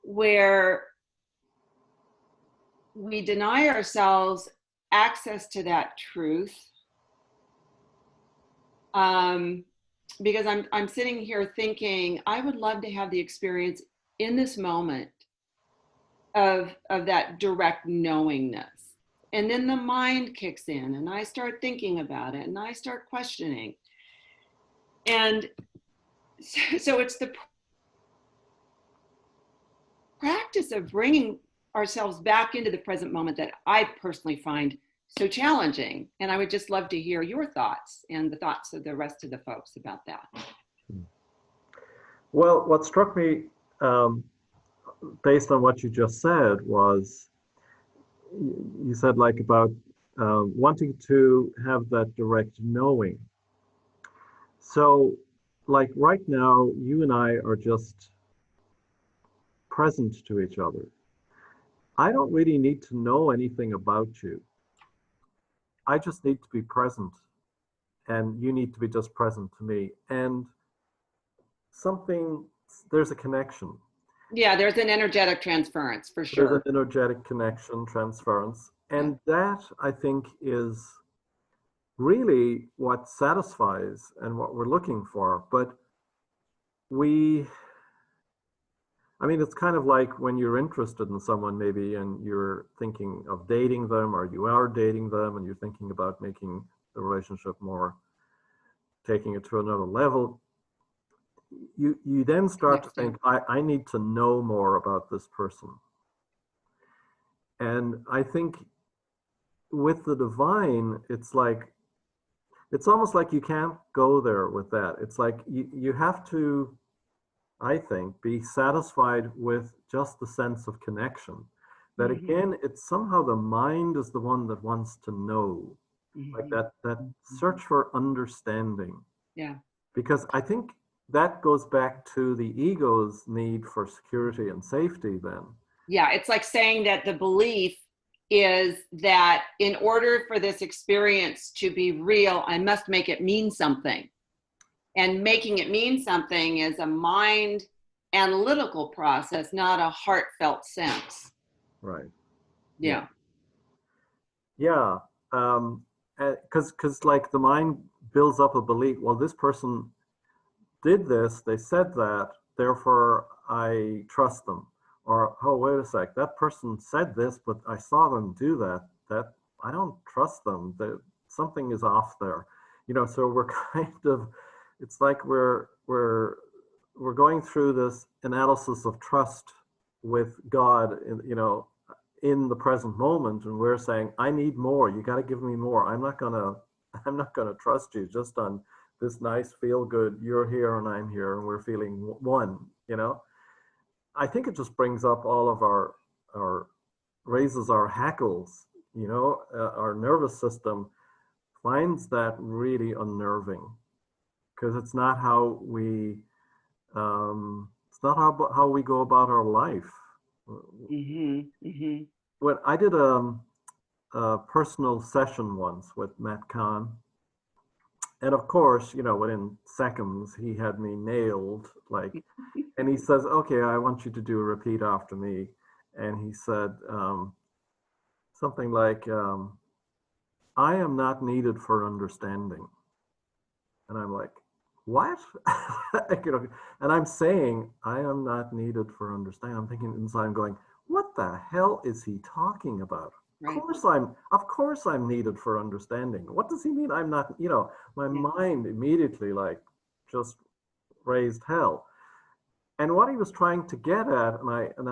where we deny ourselves access to that truth. Because I'm sitting here thinking, I would love to have the experience in this moment of that direct knowingness. And then the mind kicks in and I start thinking about it and I start questioning. And so it's the practice of bringing ourselves back into the present moment that I personally find so challenging. And I would just love to hear your thoughts and the thoughts of the rest of the folks about that. Well, what struck me based on what you just said was, you said like about wanting to have that direct knowing. So like right now, you and I are just present to each other. I don't really need to know anything about you. I just need to be present, and you need to be just present to me. And there's a connection. Yeah, there's an energetic transference for sure. There's an energetic connection, transference. And that, I think, is really what satisfies and what we're looking for. But it's kind of like when you're interested in someone maybe and you're thinking of dating them, or you are dating them and you're thinking about making the relationship more, taking it to another level. You then start to think, I need to know more about this person. And I think with the divine, it's almost like you can't go there with that. It's like you have to, I think, be satisfied with just the sense of connection. That again, it's somehow the mind is the one that wants to know, like that search for understanding. Yeah. Because I think that goes back to the ego's need for security and safety then. Yeah, it's like saying that the belief is that in order for this experience to be real, I must make it mean something. And making it mean something is a mind analytical process, not a heartfelt sense. Right. Yeah. Yeah. Because like the mind builds up a belief, well, this person did this, they said that, therefore I trust them. Or, oh, wait a sec, that person said this, but I saw them do that I don't trust them. Something is off there. So we're kind of, it's like we're going through this analysis of trust with God, in the present moment, and we're saying, I need more. You got to give me more. I'm not gonna trust you just on this nice feel good. You're here and I'm here, and we're feeling one. I think it just brings up all of our raises our hackles. Our nervous system finds that really unnerving, because it's not how we go about our life. When I did a personal session once with Matt Kahn, and of course, within seconds he had me nailed, and he says, okay, I want you to do a repeat after me. And he said something like, I am not needed for understanding. And I'm like, what? And I'm saying, I am not needed for understanding. I'm thinking inside, I'm going, what the hell is he talking about? Right. Of course I'm needed for understanding. What does he mean I'm not, my mind immediately just raised hell. And what he was trying to get at, and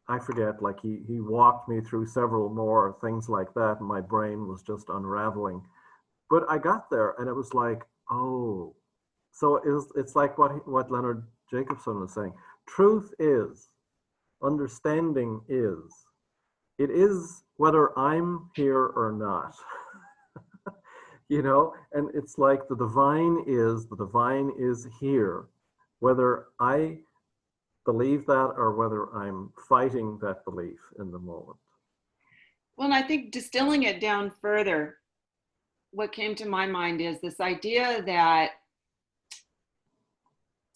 I forget, he walked me through several more things like that, and my brain was just unraveling. But I got there, and it was like, oh, so it's like what Leonard Jacobson was saying. Truth is, understanding is. It is whether I'm here or not. And it's like the divine is here, whether I believe that or whether I'm fighting that belief in the moment. Well, and I think distilling it down further, what came to my mind is this idea that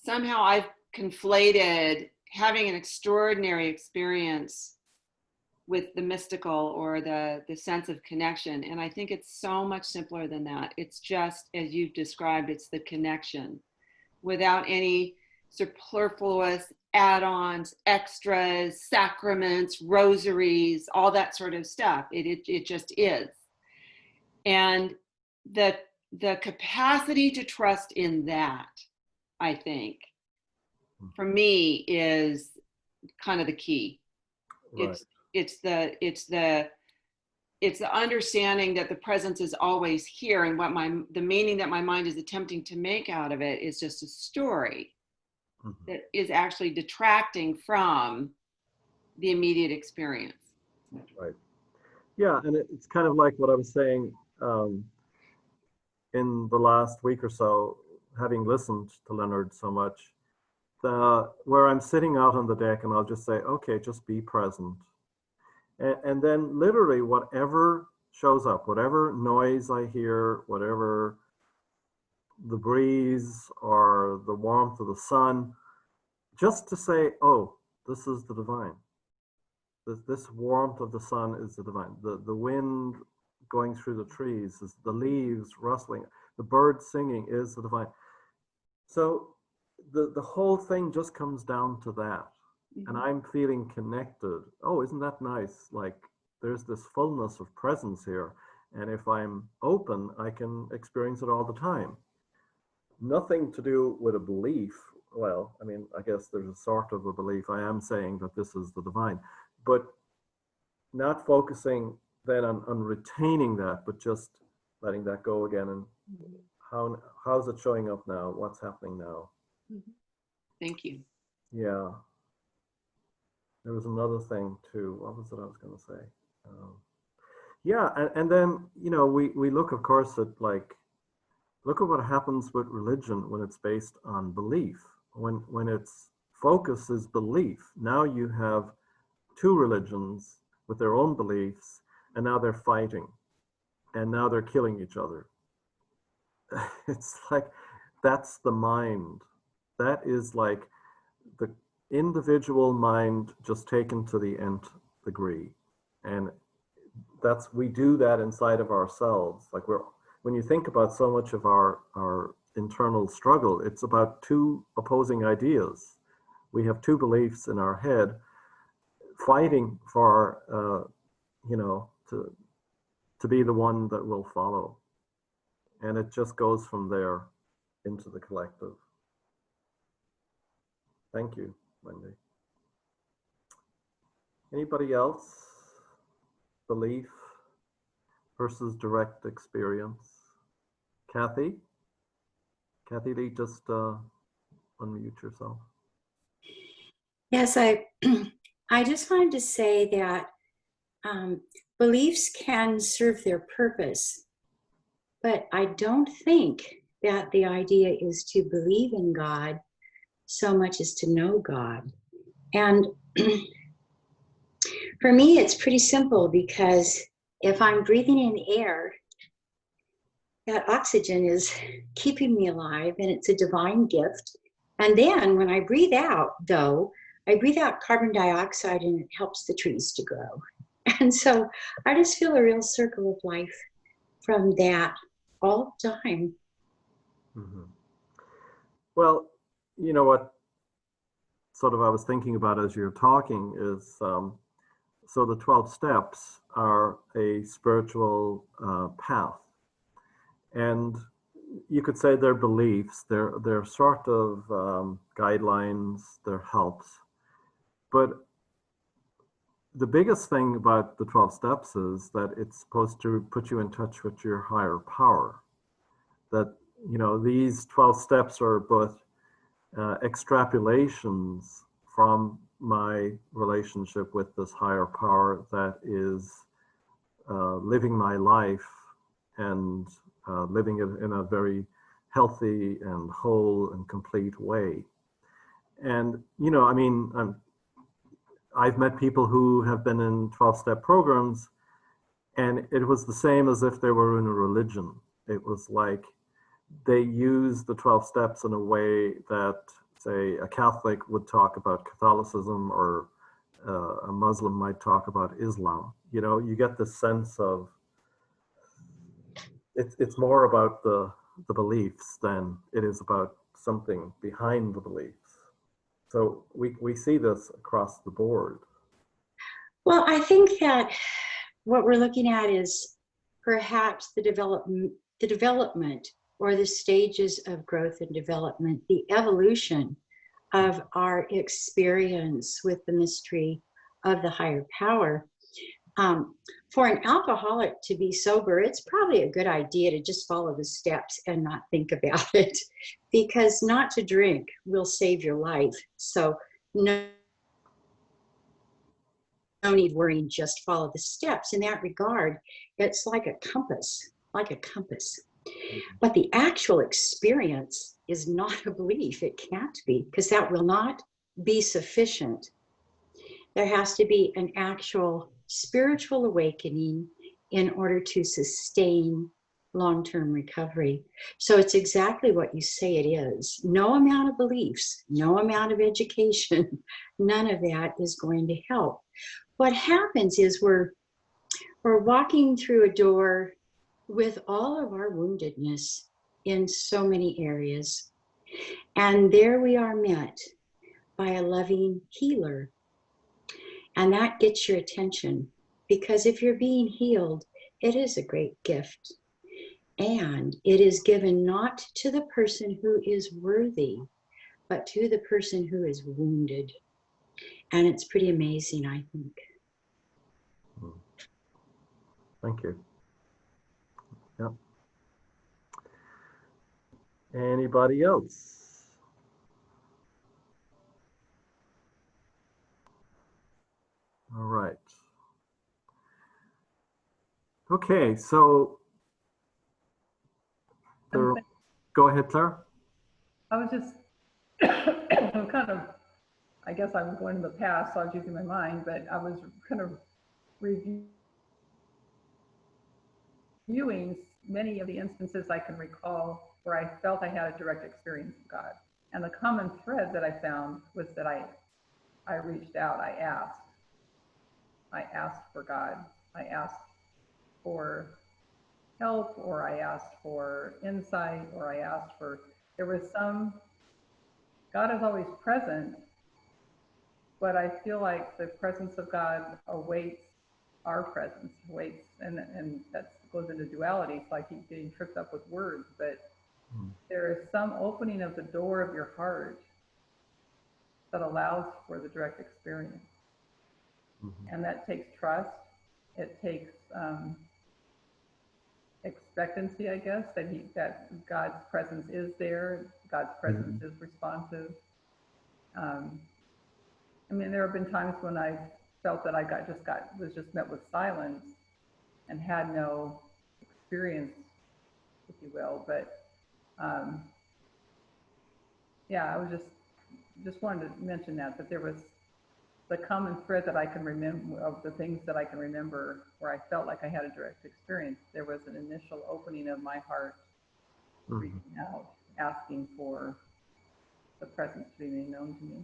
somehow I've conflated having an extraordinary experience with the mystical or the sense of connection. And I think it's so much simpler than that. It's just, as you've described, it's the connection without any superfluous add-ons, extras, sacraments, rosaries, all that sort of stuff. It just is. And the capacity to trust in that, I think, for me, is kind of the key. Right. It's the understanding that the presence is always here, and the meaning that my mind is attempting to make out of it is just a story that is actually detracting from the immediate experience. Right. Yeah, and it's kind of like what I was saying in the last week or so, having listened to Leonard so much, where I'm sitting out on the deck and I'll just say, okay, just be present. And then literally whatever shows up, whatever noise I hear, whatever the breeze or the warmth of the sun, just to say, oh, this is the divine. This warmth of the sun is the divine. The wind going through the trees, is the leaves rustling, the birds singing is the divine. So the whole thing just comes down to that. And I'm feeling connected. Oh, isn't that nice? Like there's this fullness of presence here. And if I'm open, I can experience it all the time. Nothing to do with a belief. Well, I mean, I guess there's a sort of a belief. I am saying that this is the divine, but not focusing then on retaining that, but just letting that go again. And how's it showing up now? What's happening now? Thank you. Yeah. There was another thing too. What was it I was going to say? Yeah, and then, you know, we look, of course, at look at what happens with religion when it's based on belief. When its focus is belief, now you have two religions with their own beliefs, and now they're fighting, and now they're killing each other. It's like, that's the mind. That is like the individual mind just taken to the nth degree. And we do that inside of ourselves. Like when you think about so much of our internal struggle, it's about two opposing ideas. We have two beliefs in our head fighting for, you know, to be the one that will follow. And it just goes from there into the collective. Thank you, Wendy. Anybody else? Belief versus direct experience. Kathy Lee, just unmute yourself. Yes, I just wanted to say that beliefs can serve their purpose, but I don't think that the idea is to believe in God so much as to know God. And for me, it's pretty simple, because if I'm breathing in air, that oxygen is keeping me alive, and it's a divine gift. And then when I breathe out, though, I breathe out carbon dioxide, and it helps the trees to grow. And so I just feel a real circle of life from that all the time. Mm-hmm. Well, you know what sort of I was thinking about as you're talking is, so the 12 steps are a spiritual path. And you could say they're beliefs, they're sort of guidelines, they're helps. But the biggest thing about the 12 steps is that it's supposed to put you in touch with your higher power. That, you know, these 12 steps are both extrapolations from my relationship with this higher power that is living my life and living it in a very healthy and whole and complete way. And, you know, I mean, I've met people who have been in 12-step programs, and it was the same as if they were in a religion. It was like they use the 12 steps in a way that say a Catholic would talk about Catholicism, or a Muslim might talk about Islam. You know, you get this sense of it's more about the beliefs than it is about something behind the beliefs. So we see this across the board. Well, I think that what we're looking at is perhaps the development or the stages of growth and development, the evolution of our experience with the mystery of the higher power. For an alcoholic to be sober, it's probably a good idea to just follow the steps and not think about it, because not to drink will save your life. So no need worrying, just follow the steps. In that regard, it's like a compass, like a compass. But the actual experience is not a belief. It can't be, because that will not be sufficient. There has to be an actual spiritual awakening in order to sustain long-term recovery. So it's exactly what you say it is. No amount of beliefs, no amount of education, none of that is going to help. What happens is we're walking through a door with all of our woundedness in so many areas. And there we are met by a loving healer. And that gets your attention, because if you're being healed, it is a great gift. And it is given not to the person who is worthy, but to the person who is wounded. And it's pretty amazing, I think. Thank you. Yep. Anybody else? All right. Okay, so go ahead, Claire. I was just kind of, I guess I was going to the past, so I was using my mind, but I was kind of reviewing many of the instances I can recall where I felt I had a direct experience of God. And the common thread that I found was that I reached out, I asked for God. I asked for help, or I asked for insight, or I asked for, there was some, God is always present, but I feel like the presence of God awaits our presence, awaits, and that goes into duality. It's like he's getting tripped up with words, but there is some opening of the door of your heart that allows for the direct experience. And that takes trust. It takes expectancy, I guess, that God's presence is there. God's presence is responsive. I mean, there have been times when I felt that I was just met with silence and had no experience, if you will. But yeah, I was just wanted to mention that there was the common thread that I can remember of the things that I can remember where I felt like I had a direct experience. There was an initial opening of my heart, reaching out, asking for the presence to be made known to me.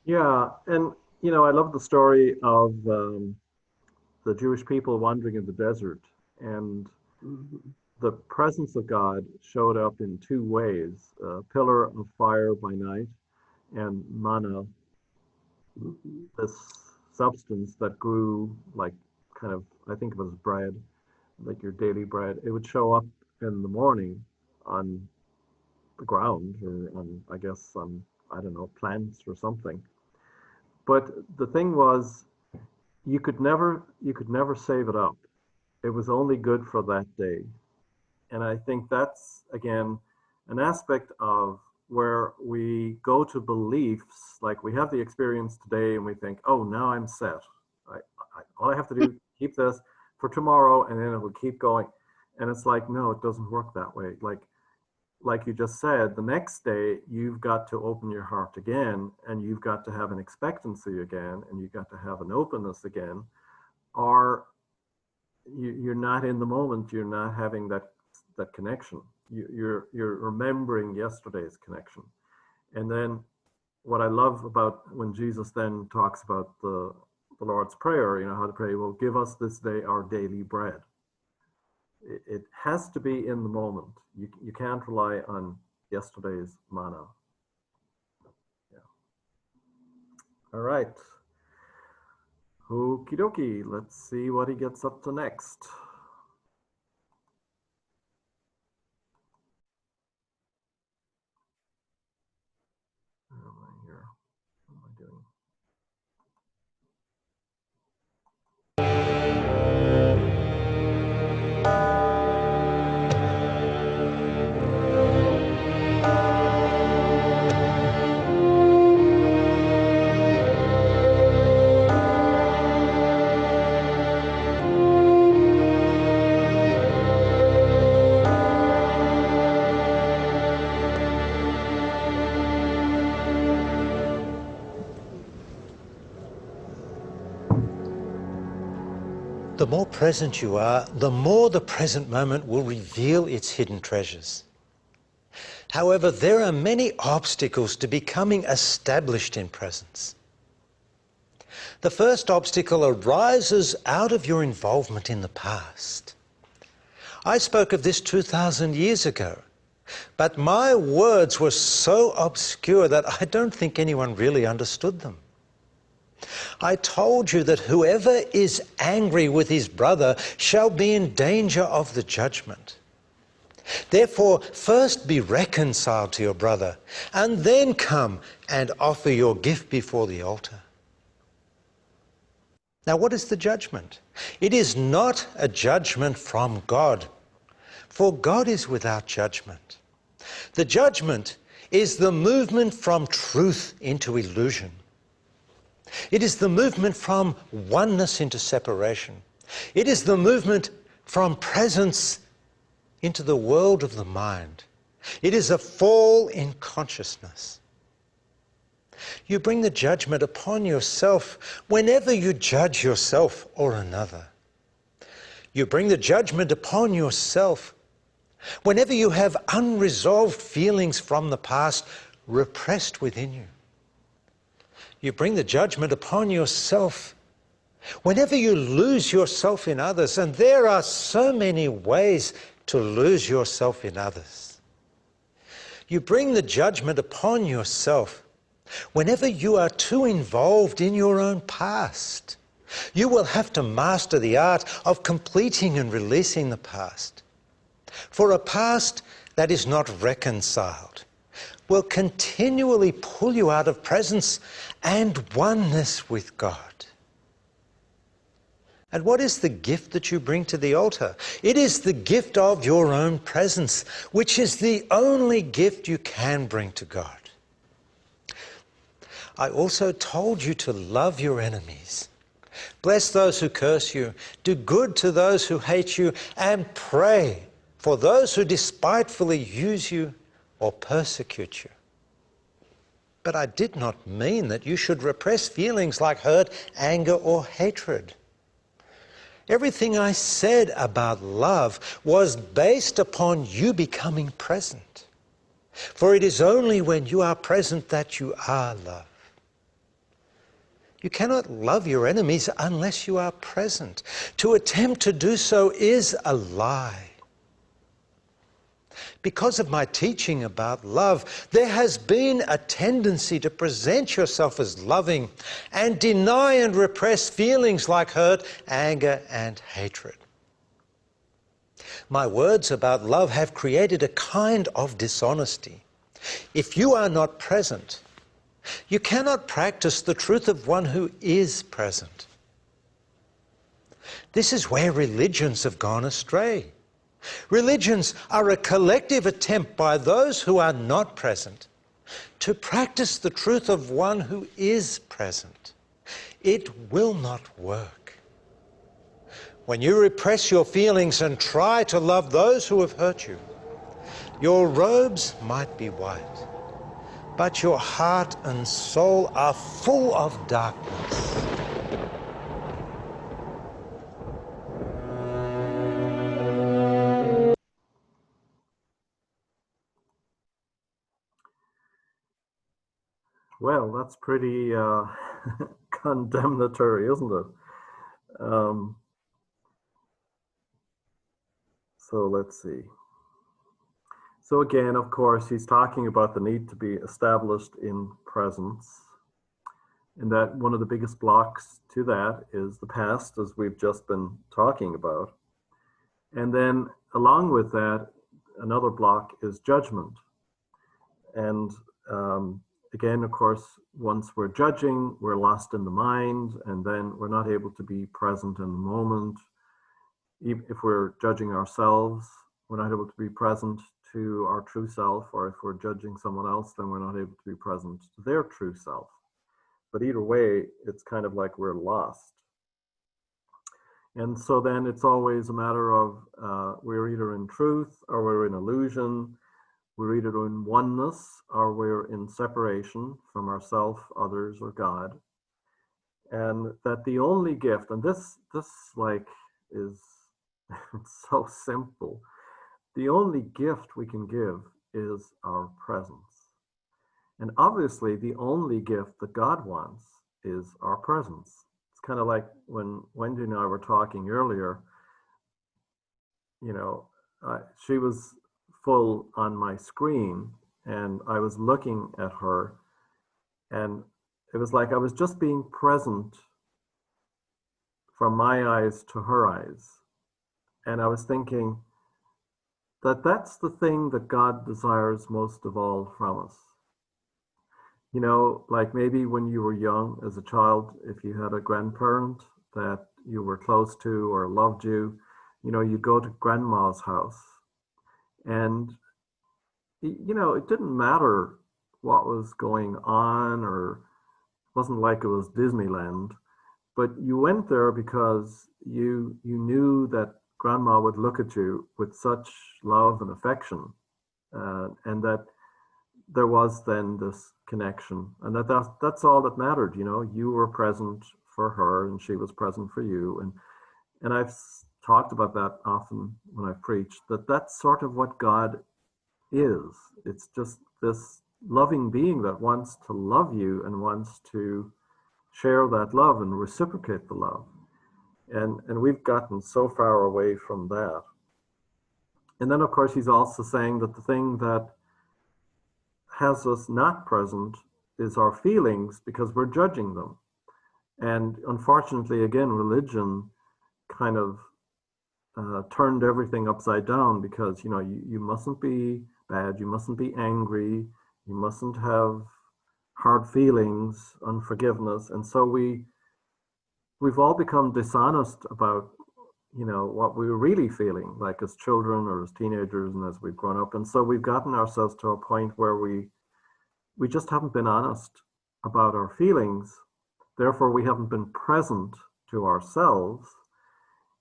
Yeah, and you know, I love the story of the Jewish people wandering in the desert, and the presence of God showed up in two ways: a pillar of fire by night, and manna, this substance that grew like kind of, I think it was bread, like your daily bread. It would show up in the morning on the ground, or on, I guess, on, I don't know, plants or something. But the thing was, you could never save it up. It was only good for that day. And I think that's, again, an aspect of where we go to beliefs, like we have the experience today and we think, oh, now I'm set. All I have to do is keep this for tomorrow, and then it will keep going. And it's like, no, it doesn't work that way. Like you just said, the next day you've got to open your heart again, and you've got to have an expectancy again, and you've got to have an openness again, or you're not in the moment. You're not having that connection. You're remembering yesterday's connection, And then what I love about when Jesus then talks about the Lord's Prayer, how to pray, well, give us this day our daily bread. It has to be in the moment. You can't rely on yesterday's manna. Yeah. All right. Okie dokie. Let's see what he gets up to next. Where am I here? What am I doing? The more present you are, the more the present moment will reveal its hidden treasures. However, there are many obstacles to becoming established in presence. The first obstacle arises out of your involvement in the past. I spoke of this 2,000 years ago, but my words were so obscure that I don't think anyone really understood them. I told you that whoever is angry with his brother shall be in danger of the judgment. Therefore, first be reconciled to your brother, and then come and offer your gift before the altar. Now, what is the judgment? It is not a judgment from God, for God is without judgment. The judgment is the movement from truth into illusion. It is the movement from oneness into separation. It is the movement from presence into the world of the mind. It is a fall in consciousness. You bring the judgment upon yourself whenever you judge yourself or another. You bring the judgment upon yourself whenever you have unresolved feelings from the past repressed within you. You bring the judgment upon yourself whenever you lose yourself in others, and there are so many ways to lose yourself in others. You bring the judgment upon yourself whenever you are too involved in your own past. You will have to master the art of completing and releasing the past. For a past that is not reconciled will continually pull you out of presence and oneness with God. And what is the gift that you bring to the altar? It is the gift of your own presence, which is the only gift you can bring to God. I also told you to love your enemies. Bless those who curse you, do good to those who hate you, and pray for those who despitefully use you or persecute you. But I did not mean that you should repress feelings like hurt, anger, or hatred. Everything I said about love was based upon you becoming present. For it is only when you are present that you are love. You cannot love your enemies unless you are present. To attempt to do so is a lie. Because of my teaching about love, there has been a tendency to present yourself as loving and deny and repress feelings like hurt, anger, and hatred. My words about love have created a kind of dishonesty. If you are not present, you cannot practice the truth of one who is present. This is where religions have gone astray. Religions are a collective attempt by those who are not present to practice the truth of one who is present. It will not work. When you repress your feelings and try to love those who have hurt you, your robes might be white, but your heart and soul are full of darkness. Well, that's pretty condemnatory, isn't it? So let's see. So again, of course, he's talking about the need to be established in presence, and that one of the biggest blocks to that is the past, as we've just been talking about. And then along with that, another block is judgment. And again, of course, once we're judging, we're lost in the mind, and then we're not able to be present in the moment. If we're judging ourselves, we're not able to be present to our true self, or if we're judging someone else, then we're not able to be present to their true self. But either way, it's kind of like we're lost. And so then it's always a matter of we're either in truth or we're in illusion. We're either in oneness or we're in separation from ourself, others, or God. And that the only gift, and this like is it's so simple. The only gift we can give is our presence. And obviously, the only gift that God wants is our presence. It's kind of like when Wendy and I were talking earlier, you know, she was full on my screen and I was looking at her, and it was like I was just being present from my eyes to her eyes. And I was thinking that that's the thing that God desires most of all from us. You know, like maybe when you were young as a child, if you had a grandparent that you were close to or loved you, you know, you go to grandma's house and, you know, it didn't matter what was going on, or it wasn't like it was Disneyland, but you went there because you knew that grandma would look at you with such love and affection, and that there was then this connection, and that's all that mattered. You know, you were present for her and she was present for you. And I've talked about that often when I preach, that that's sort of what God is. It's just this loving being that wants to love you and wants to share that love and reciprocate the love. And we've gotten so far away from that. And then of course he's also saying that the thing that has us not present is our feelings, because we're judging them. And unfortunately, again, religion kind of turned everything upside down, because, you know, you mustn't be bad, you mustn't be angry, you mustn't have hard feelings, unforgiveness. And so we've all become dishonest about, you know, what we were really feeling like as children or as teenagers and as we've grown up. And so we've gotten ourselves to a point where we just haven't been honest about our feelings. Therefore, we haven't been present to ourselves.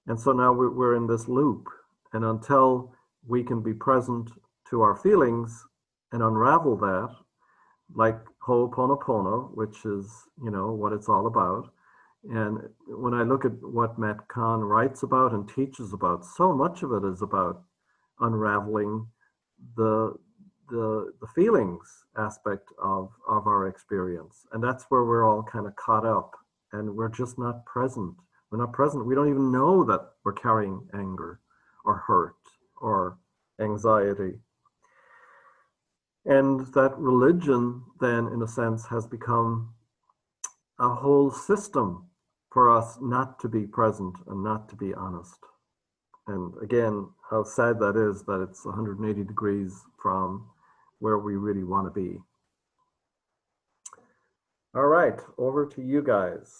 And so now we're in this loop. And until we can be present to our feelings and unravel that, like Ho'oponopono, which is, you know, what it's all about. And when I look at what Matt Kahn writes about and teaches about, so much of it is about unraveling the feelings aspect of our experience. And that's where we're all kind of caught up, and we're just not present. We're not present. We don't even know that we're carrying anger or hurt or anxiety. And that religion then, in a sense, has become a whole system for us not to be present and not to be honest. And again, how sad that is, that it's 180 degrees from where we really want to be. All right, over to you guys.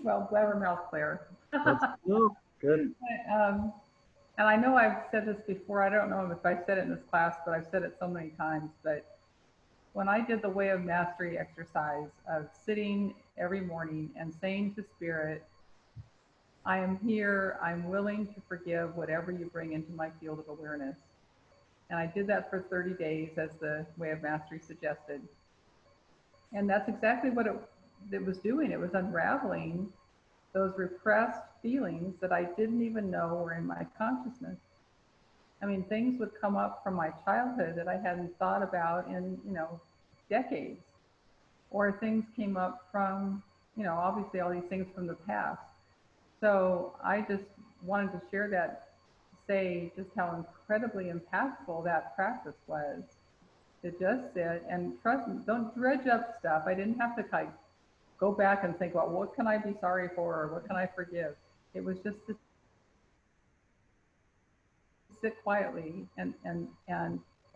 Well, blabbermouth Claire. Oh, good. And I know I've said this before. I don't know if I said it in this class, but I've said it so many times. But when I did the Way of Mastery exercise of sitting every morning and saying to Spirit, I am here, I'm willing to forgive whatever you bring into my field of awareness. And I did that for 30 days as the Way of Mastery suggested. And that's exactly what it was doing. It was unraveling those repressed feelings that I didn't even know were in my consciousness. I mean, things would come up from my childhood that I hadn't thought about in, decades. Or things came up from, obviously all these things from the past. So I just wanted to share that, to say just how incredibly impactful that practice was. To just sit and trust me, don't dredge up stuff. I didn't have to go back and think, well, what can I be sorry for, or what can I forgive? It was just to sit quietly and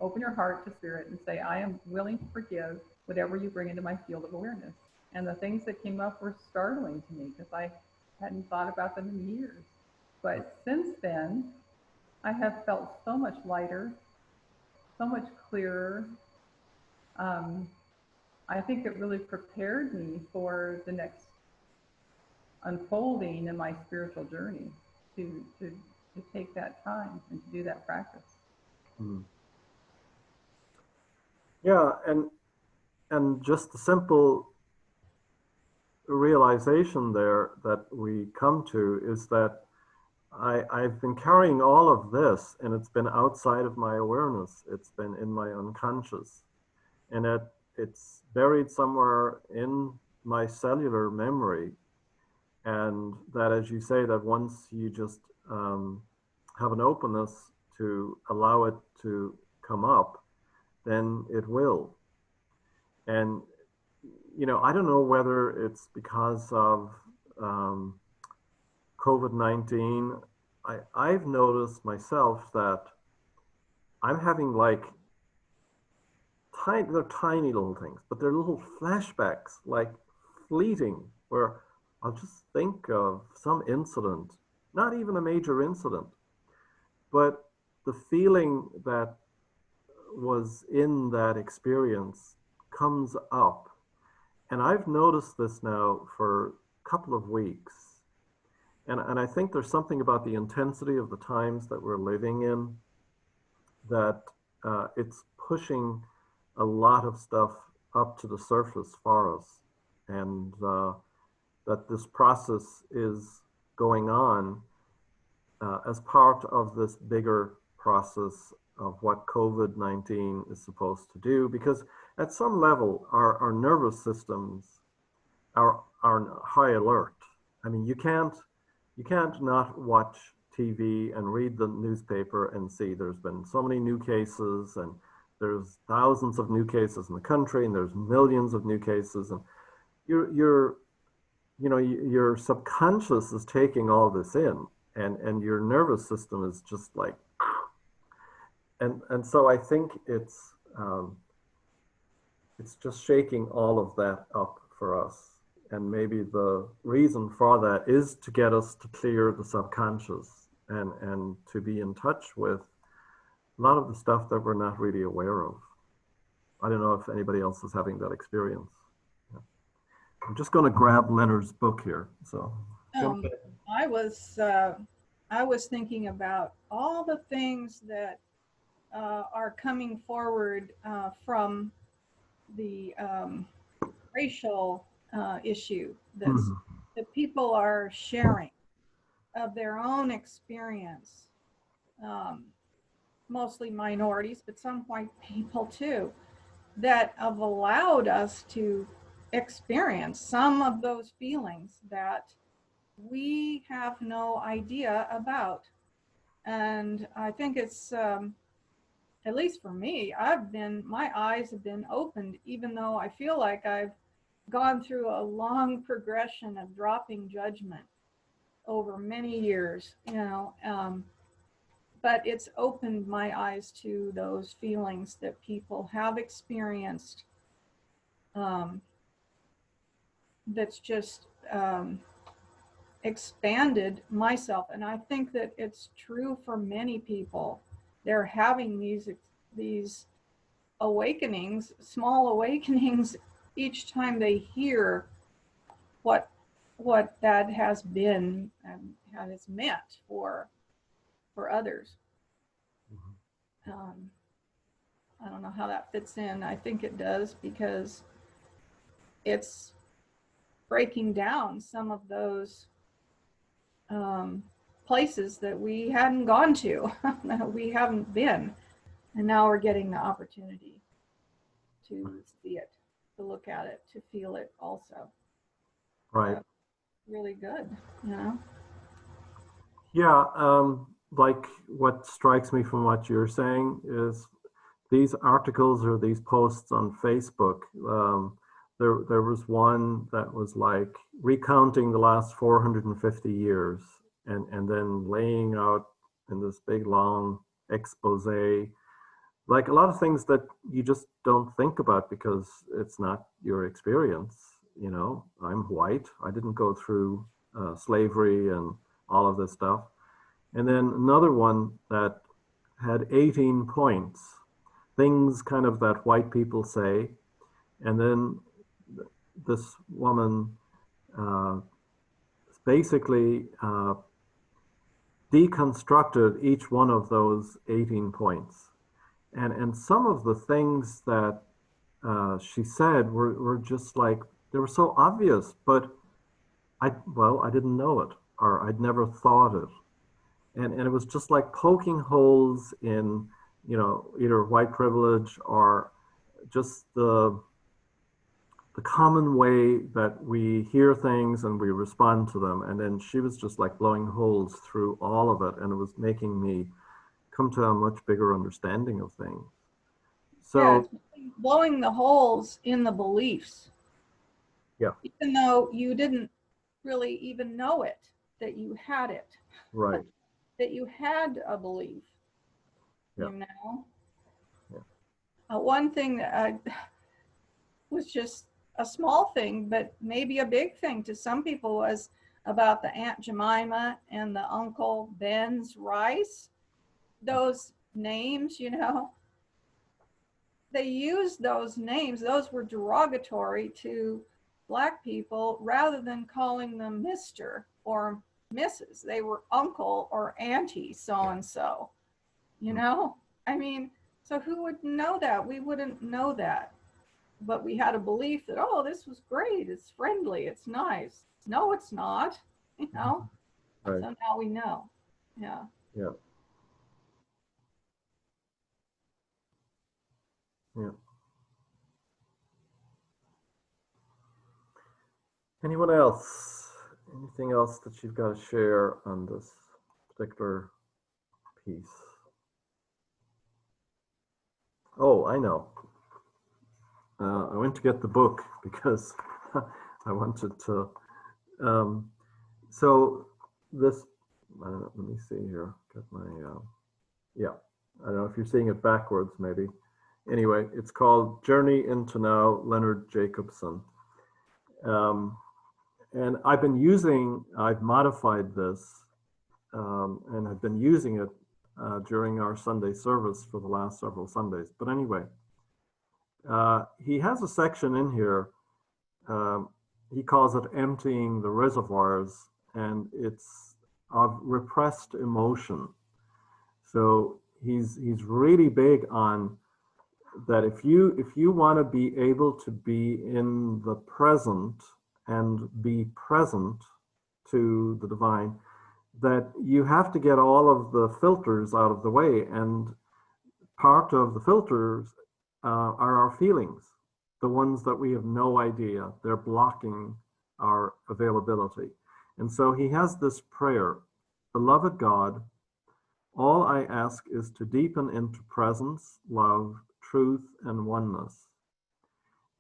open your heart to spirit and say, I am willing to forgive whatever you bring into my field of awareness. And the things that came up were startling to me because I hadn't thought about them in years. But since then, I have felt so much lighter, so much clearer. I think it really prepared me for the next unfolding in my spiritual journey to take that time and to do that practice. Mm. Yeah, and just the simple realization there that we come to is that I've been carrying all of this, and it's been outside of my awareness. It's been in my unconscious, and it's buried somewhere in my cellular memory. And that, as you say, that once you just have an openness to allow it to come up, then it will. And, I don't know whether it's because of COVID-19. I've noticed myself that I'm having they're tiny little things, but they're little flashbacks, like fleeting, where I'll just think of some incident, not even a major incident, but the feeling that was in that experience comes up. And I've noticed this now for a couple of weeks. And I think there's something about the intensity of the times that we're living in that it's pushing a lot of stuff up to the surface for us. And that this process is going on as part of this bigger process of what COVID-19 is supposed to do, because at some level our nervous systems are on high alert. I mean, you can't not watch TV and read the newspaper and see there's been so many new cases, and there's thousands of new cases in the country, and there's millions of new cases, and your subconscious is taking all this in, and your nervous system is just like, and so I think it's just shaking all of that up for us. And maybe the reason for that is to get us to clear the subconscious and to be in touch with a lot of the stuff that we're not really aware of. I don't know if anybody else is having that experience. Yeah. I'm just going to grab Leonard's book here. So I was thinking about all the things that are coming forward from the racial issue that people are sharing of their own experience, mostly minorities, but some white people too, that have allowed us to experience some of those feelings that we have no idea about. And I think it's, at least for me, my eyes have been opened, even though I feel like I've gone through a long progression of dropping judgment over many years, but it's opened my eyes to those feelings that people have experienced. That's just expanded myself. And I think that it's true for many people. They're having these awakenings, small awakenings, each time they hear what that has been and how it's meant for others. I don't know how that fits in. I think it does because it's breaking down some of those places that we hadn't gone to, that we haven't been. And now we're getting the opportunity to see it, to look at it, to feel it also. Right. Really good, you know? Yeah. Like what strikes me from what you're saying is these articles or these posts on Facebook. There was one that was like recounting the last 450 years and then laying out in this big long expose, like a lot of things that you just don't think about because it's not your experience. You know, I'm white. I didn't go through slavery and all of this stuff. And then another one that had 18 points, things kind of that white people say. And then this woman basically deconstructed each one of those 18 points. And some of the things that she said were just like, they were so obvious, but I didn't know it, or I'd never thought it. And it was just like poking holes in, you know, either white privilege or just the common way that we hear things and we respond to them. And then she was just like blowing holes through all of it, and it was making me come to a much bigger understanding of things. Yeah, So it's blowing the holes in the beliefs. yeah, Even though you didn't really even know it, that you had it, right. that you had a belief, Yeah. you know? Yeah. One thing that was just a small thing, but maybe a big thing to some people, was about the Aunt Jemima and the Uncle Ben's rice. Those names, you know, they used those names. Those were derogatory to Black people rather than calling them Mr. or Mrs. They were Uncle or Auntie so-and-so, you know? I mean, so who would know that? We wouldn't know that. But we had a belief that, oh, this was great. It's friendly. It's nice. No, it's not, you know? Right. So now we know. Yeah. Yeah. Yeah. Anyone else? Anything else that you've got to share on this particular piece? Oh, I know. I went to get the book because I wanted to. So this, let me see here. Get my, yeah. I don't know if you're seeing it backwards, maybe. Anyway, it's called Journey into Now, Leonard Jacobson. And I've modified this and I've been using it during our Sunday service for the last several Sundays. But anyway, he has a section in here. He calls it Emptying the Reservoirs, and it's of repressed emotion. So he's really big on that. If you want to be able to be in the present and be present to the divine, that you have to get all of the filters out of the way. And part of the filters are our feelings, the ones that we have no idea. They're blocking our availability. And so he has this prayer: Beloved God, all I ask is to deepen into presence, love, truth, and oneness.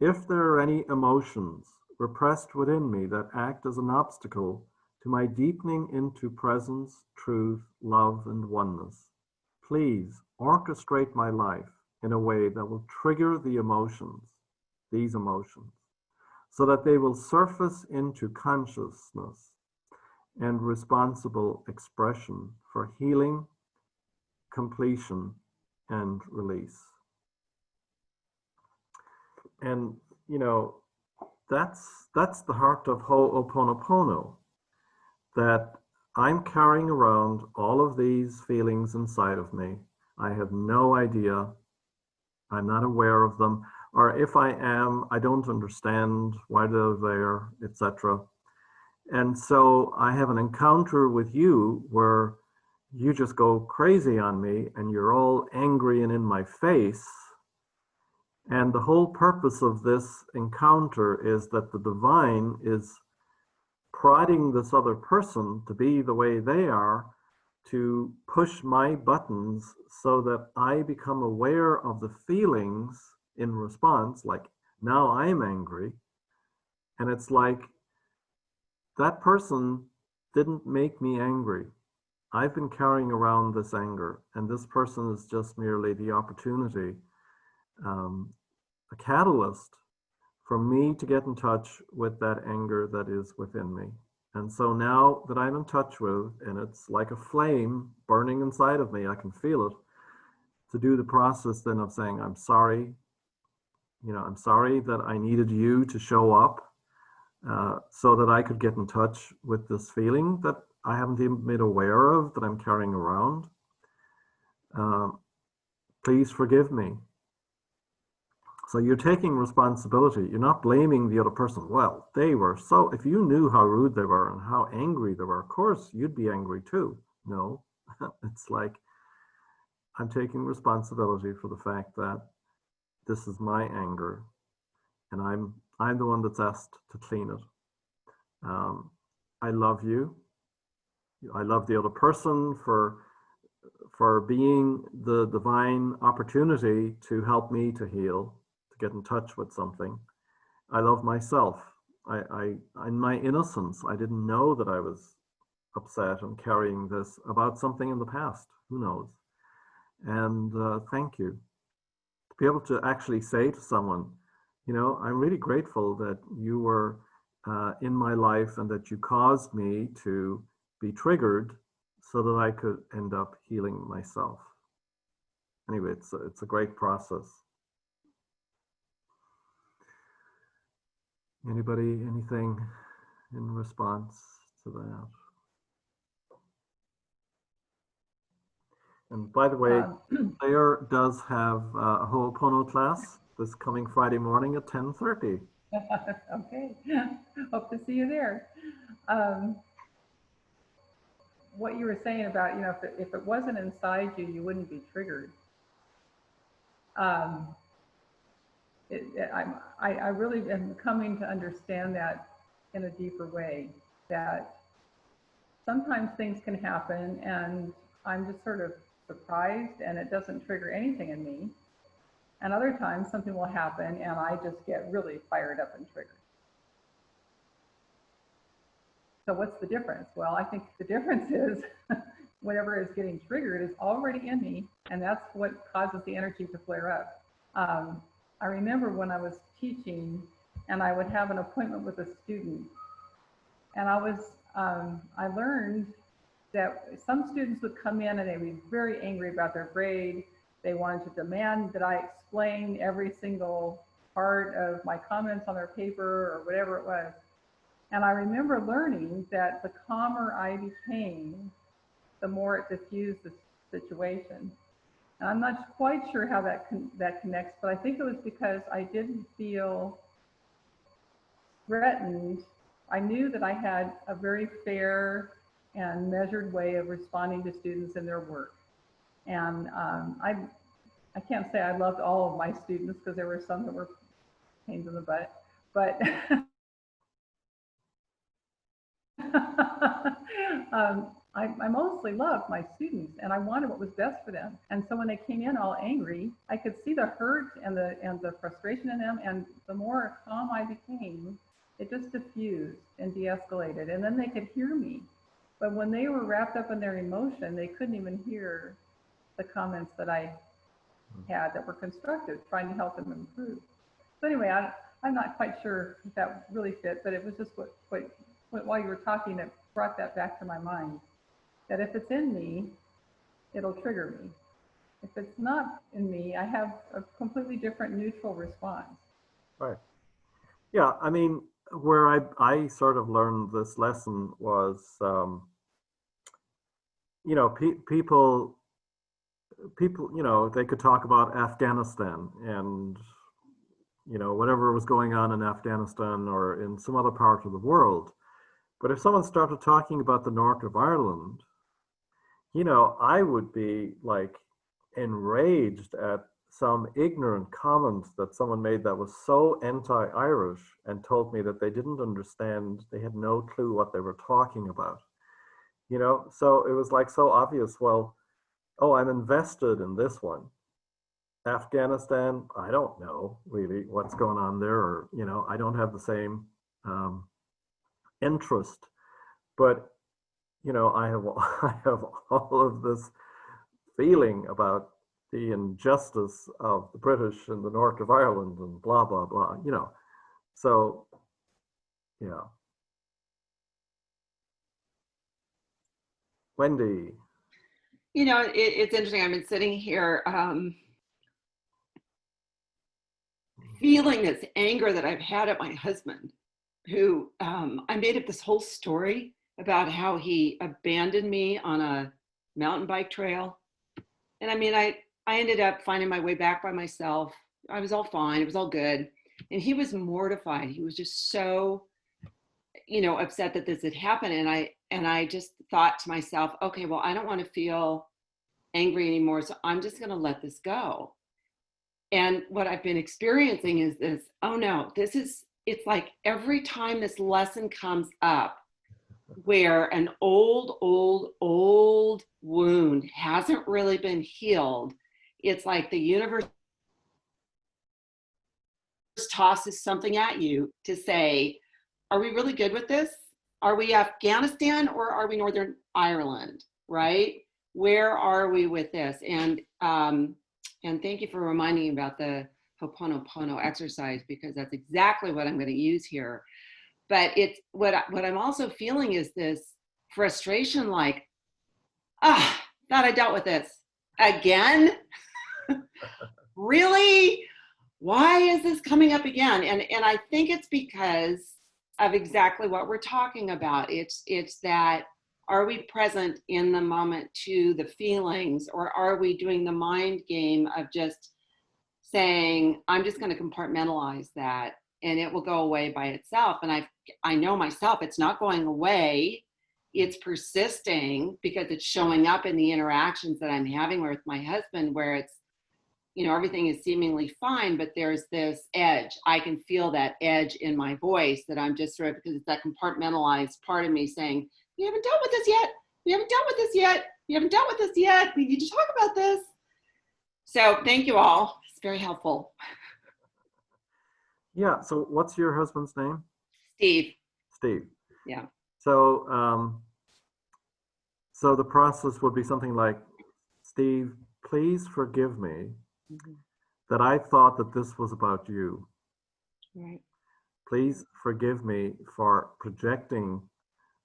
If there are any emotions repressed within me that act as an obstacle to my deepening into presence, truth, love, and oneness, please orchestrate my life in a way that will trigger these emotions, so that they will surface into consciousness and responsible expression for healing, completion, and release. And, you know, that's the heart of Ho'oponopono, that I'm carrying around all of these feelings inside of me. I have no idea I'm not aware of them, or if I am, I don't understand why they're there, etc. And so I have an encounter with you where you just go crazy on me and you're all angry and in my face. And the whole purpose of this encounter is that the divine is prodding this other person to be the way they are, to push my buttons so that I become aware of the feelings in response, like now I'm angry. And it's like, that person didn't make me angry. I've been carrying around this anger, and this person is just merely the opportunity, a catalyst for me to get in touch with that anger that is within me. And so now that I'm in touch with, and it's like a flame burning inside of me, I can feel it, to do the process then of saying, I'm sorry, I'm sorry that I needed you to show up so that I could get in touch with this feeling that I haven't even been aware of, that I'm carrying around. Please forgive me. So you're taking responsibility. You're not blaming the other person. Well, they were so, if you knew how rude they were and how angry they were, of course you'd be angry too. No, it's like, I'm taking responsibility for the fact that this is my anger, and I'm the one that's asked to clean it. I love you. I love the other person for being the divine opportunity to help me to heal, to get in touch with something. I love myself. In my innocence, I didn't know that I was upset and carrying this about something in the past. Who knows? And thank you. To be able to actually say to someone, I'm really grateful that you were in my life and that you caused me to be triggered so that I could end up healing myself. Anyway, it's a great process. Anybody, anything in response to that? And by the way, Claire does have a Ho'oponopono class this coming Friday morning at 10:30. Okay, hope to see you there. What you were saying about, if it wasn't inside you, you wouldn't be triggered. I really am coming to understand that in a deeper way, that sometimes things can happen and I'm just sort of surprised and it doesn't trigger anything in me. And other times something will happen and I just get really fired up and triggered. So what's the difference? Well, I think the difference is whatever is getting triggered is already in me, and that's what causes the energy to flare up. I remember when I was teaching and I would have an appointment with a student, and I learned that some students would come in and they would be very angry about their grade. They wanted to demand that I explain every single part of my comments on their paper or whatever it was. And I remember learning that the calmer I became, the more it diffused the situation. And I'm not quite sure how that connects, but I think it was because I didn't feel threatened. I knew that I had a very fair and measured way of responding to students in their work. And I can't say I loved all of my students because there were some that were pains in the butt, but I mostly loved my students and I wanted what was best for them. And so when they came in all angry, I could see the hurt and the frustration in them. And the more calm I became, it just diffused and de-escalated. And then they could hear me. But when they were wrapped up in their emotion, they couldn't even hear the comments that I had that were constructive, trying to help them improve. So anyway, I'm not quite sure if that really fit, but it was just what while you were talking, it brought that back to my mind, that if it's in me, it'll trigger me. If it's not in me, I have a completely different neutral response. Right. Yeah, I mean, where I sort of learned this lesson was, people, people, they could talk about Afghanistan and, whatever was going on in Afghanistan or in some other part of the world. But if someone started talking about the north of Ireland, I would be like enraged at some ignorant comment that someone made that was so anti-Irish and told me that they didn't understand, they had no clue what they were talking about. So it was like so obvious. Well, oh, I'm invested in this one. Afghanistan, I don't know really what's going on there, or I don't have the same interest. But I have I have all of this feeling about the injustice of the British in the north of Ireland and blah blah blah. So yeah. Wendy. It's interesting. I've been sitting here feeling this anger that I've had at my husband, who I made up this whole story about how he abandoned me on a mountain bike trail. And I mean, I ended up finding my way back by myself. I was all fine. It was all good. And he was mortified. He was just so, upset that this had happened. And I just thought to myself, okay, well, I don't want to feel angry anymore. So I'm just going to let this go. And what I've been experiencing is this, oh no, it's like every time this lesson comes up where an old wound hasn't really been healed, it's like the universe tosses something at you to say, are we really good with this? Are we Afghanistan or are we Northern Ireland, right? Where are we with this? And thank you for reminding me about the Ho'oponopono exercise, because that's exactly what I'm going to use here. But it's what I'm also feeling is this frustration, like, thought I dealt with this again. Really? Why is this coming up again? And I think it's because of exactly what we're talking about. It's that, are we present in the moment to the feelings, or are we doing the mind game of just saying, I'm just going to compartmentalize that and it will go away by itself? And I know myself, it's not going away. It's persisting because it's showing up in the interactions that I'm having with my husband, where it's, everything is seemingly fine, but there's this edge. I can feel that edge in my voice that I'm just sort of, because it's that compartmentalized part of me saying, we haven't dealt with this yet. We haven't dealt with this yet. We haven't dealt with this yet. We need to talk about this. So thank you all. It's very helpful. Yeah. So what's your husband's name? Steve. Steve. Yeah. So, so the process would be something like, Steve, please forgive me that I thought that this was about you. Right. Please forgive me for projecting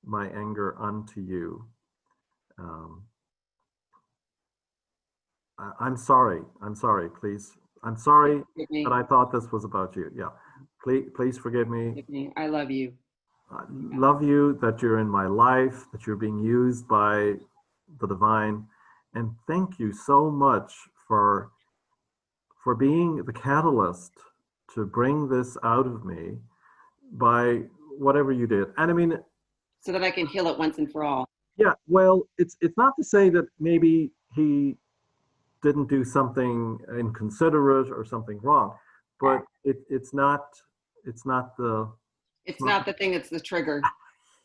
my anger onto you. I'm sorry. Please. I'm sorry that I thought this was about you. Yeah. Please forgive me. I love you. I love you, that you're in my life, that you're being used by the divine. And thank you so much for being the catalyst to bring this out of me by whatever you did. And I mean, so that I can heal it once and for all. Yeah, well, it's not to say that maybe he didn't do something inconsiderate or something wrong, but it's not the thing, it's the trigger.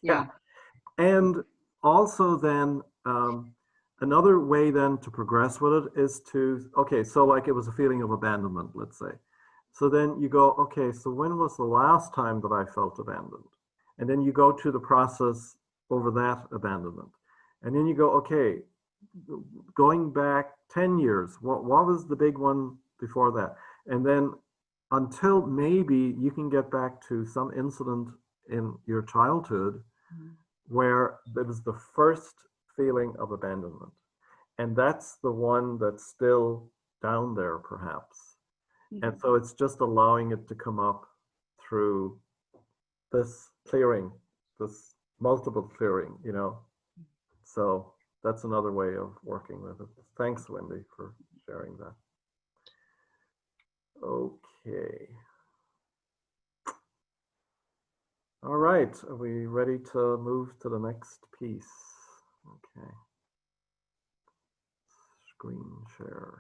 Yeah. And also then another way then to progress with it is to, okay, so like it was a feeling of abandonment, let's say. So then you go, okay, so when was the last time that I felt abandoned? And then you go to the process over that abandonment. And then you go, okay, going back 10 years, what was the big one before that? And then until maybe you can get back to some incident in your childhood where there was the first feeling of abandonment. And that's the one that's still down there, perhaps. And so it's just allowing it to come up through this clearing, this multiple clearing, So that's another way of working with it. Thanks, Wendy, for sharing that. Okay. All right, are we ready to move to the next piece? Okay. Screen share.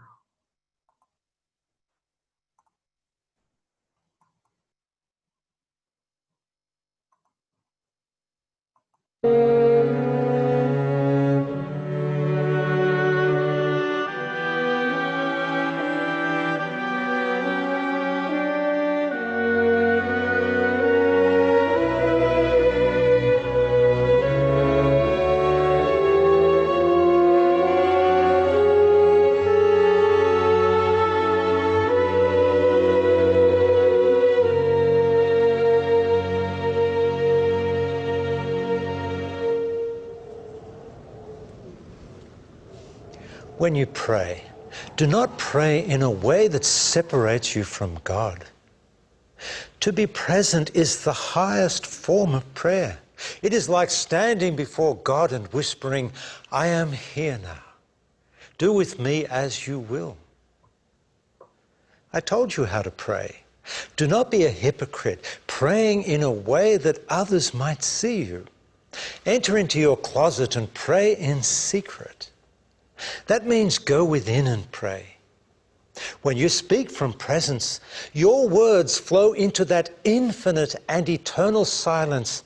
When you pray, do not pray in a way that separates you from God. To be present is the highest form of prayer. It is like standing before God and whispering, I am here now. Do with me as you will. I told you how to pray. Do not be a hypocrite, praying in a way that others might see you. Enter into your closet and pray in secret. That means go within and pray. When you speak from presence, your words flow into that infinite and eternal silence